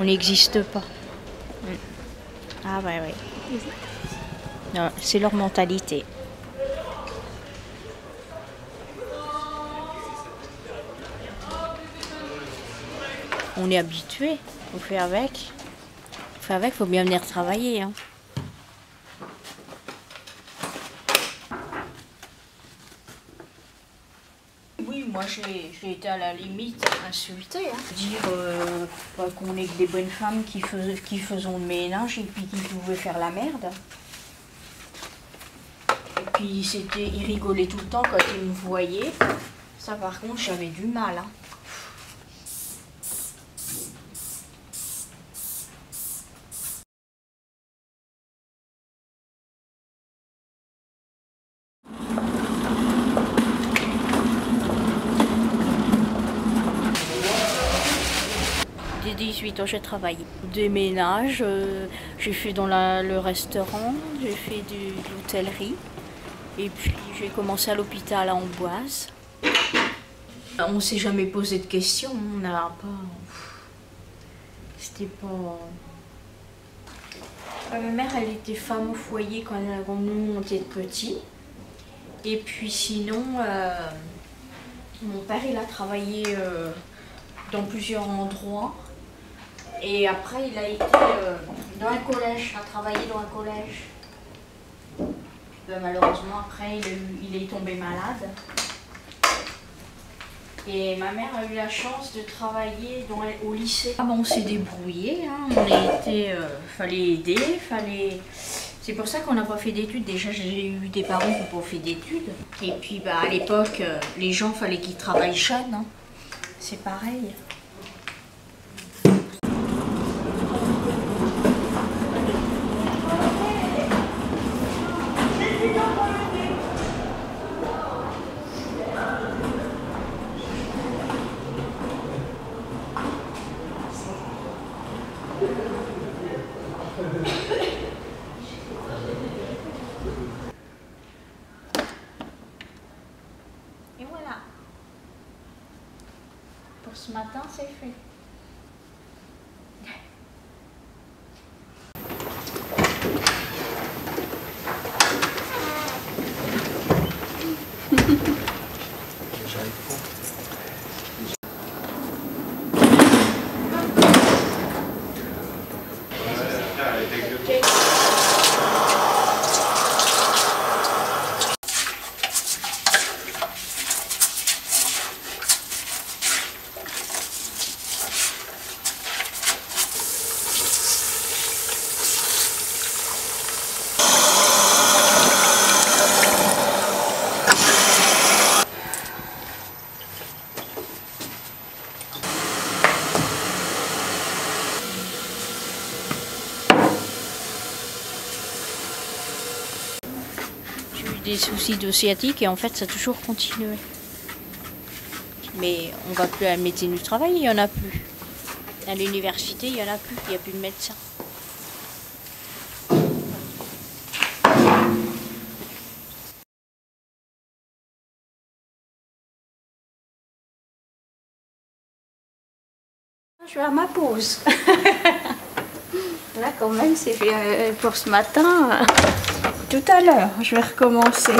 On n'existe pas. Ah ouais, ouais. Non, c'est leur mentalité. On est habitué, on fait avec. On fait avec, faut bien venir travailler. Hein. Oui, moi j'ai été à la limite insultée. Hein. Dire qu'on est que des bonnes femmes qui faisons le ménage et puis qui pouvaient faire la merde. Et puis ils rigolaient tout le temps quand ils me voyaient. Ça par contre j'avais du mal. Hein. 18 ans, j'ai travaillé. Des ménages, j'ai fait dans le restaurant, j'ai fait de l'hôtellerie. Et puis j'ai commencé à l'hôpital à Amboise. On ne s'est jamais posé de questions, on n'a pas... C'était pas... Ma mère, elle était femme au foyer quand nous, on était petits. Et puis sinon, mon père, il a travaillé dans plusieurs endroits. Et après, il a été dans un collège, il a travaillé dans un collège. Malheureusement, après, il est tombé malade. Et ma mère a eu la chance de travailler au lycée. Ah bon, on s'est débrouillé, hein. Fallait aider, fallait... C'est pour ça qu'on n'a pas fait d'études. Déjà, j'ai eu des parents qui n'ont pas fait d'études. Et puis, à l'époque, les gens, fallait qu'ils travaillent jeunes. Hein. C'est pareil. Et voilà. Pour ce matin, c'est fait. Des soucis de sciatique et en fait ça a toujours continué. Mais on va plus à la médecine du travail, il n'y en a plus. À l'université, il n'y en a plus, il n'y a plus de médecins. Je vais à ma pause. Là quand même c'est fait pour ce matin. Tout à l'heure, je vais recommencer.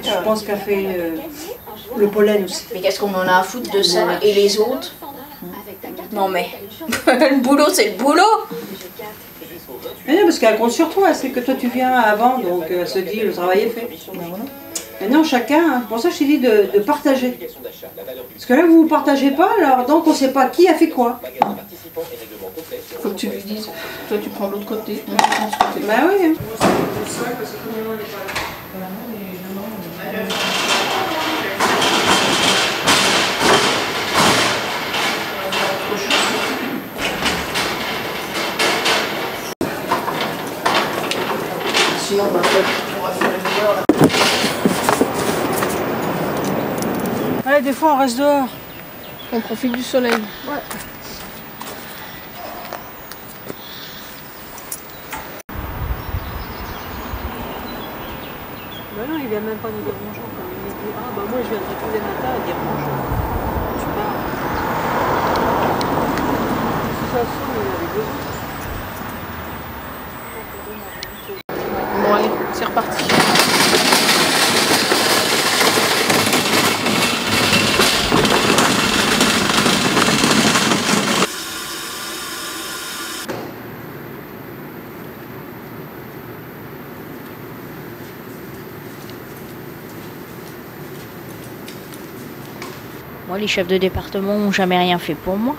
Je pense qu'elle fait le pollen aussi. Mais qu'est-ce qu'on en a à foutre de ça? Et les autres? Non mais, le boulot c'est le boulot. Mais non, parce qu'elle compte sur toi, c'est que toi tu viens avant, donc elle se dit le travail est fait. Ben voilà. Maintenant chacun, pour ça je t'ai dit de partager. Parce que là vous ne partagez pas, alors donc on ne sait pas qui a fait quoi. Faut que tu lui dises, toi tu prends l'autre côté, moi je prends ce côté. Bah oui. Sinon on va faire une heure. Ouais, des fois on reste dehors. On profite du soleil. Ouais. non, il vient même pas nous dire bonjour. Quand il dit ah bah moi je viendrai tous les matins à dire bonjour. Tu pars. De toute façon, il avait besoin. Bon allez, c'est reparti. Moi, les chefs de département n'ont jamais rien fait pour moi.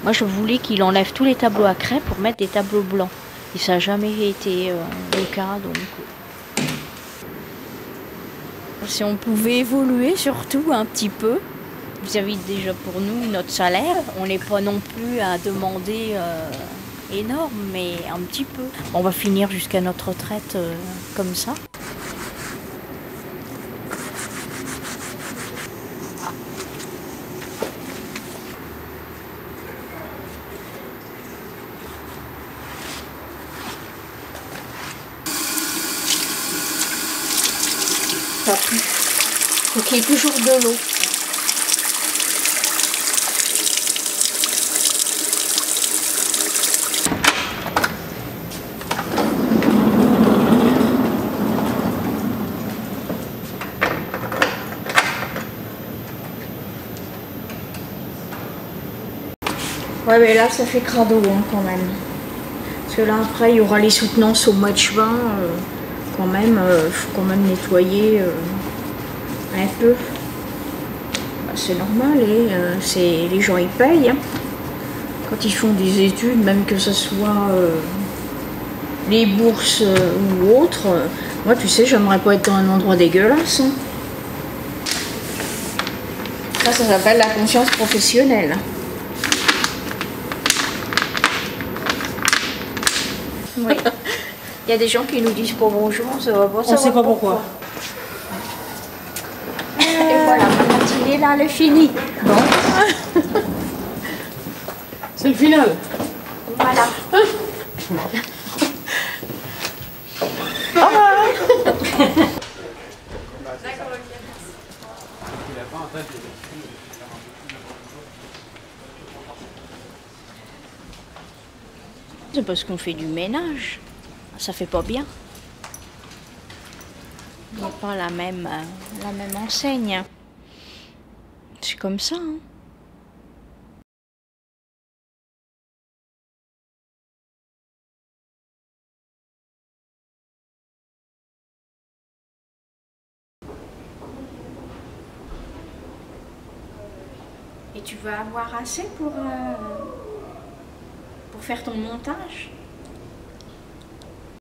Moi, je voulais qu'il enlève tous les tableaux à craie pour mettre des tableaux blancs. Et ça n'a jamais été le cas, donc... Si on pouvait évoluer surtout un petit peu, vis-à-vis déjà pour nous, notre salaire, on n'est pas non plus à demander énorme, mais un petit peu. On va finir jusqu'à notre retraite comme ça. Ça pue. Faut qu'il y ait toujours de l'eau. Ouais, mais là, ça fait crado hein, quand même. Parce que là, après, il y aura les soutenances au mois de juin. Quand même, faut quand même nettoyer un peu. Bah, c'est normal, et les gens ils payent. Hein. Quand ils font des études, même que ce soit les bourses ou autres, moi tu sais, j'aimerais pas être dans un endroit dégueulasse. Hein. Ça s'appelle la conscience professionnelle. Oui. Il y a des gens qui nous disent pas bonjour, on ne sait pas pourquoi. Et voilà, quand il est là, le fini. Bon. C'est le final. Voilà. C'est parce qu'on fait du ménage. Ça fait pas bien. Il n'y a pas la même enseigne. C'est comme ça. Hein. Et tu vas avoir assez pour faire ton montage ?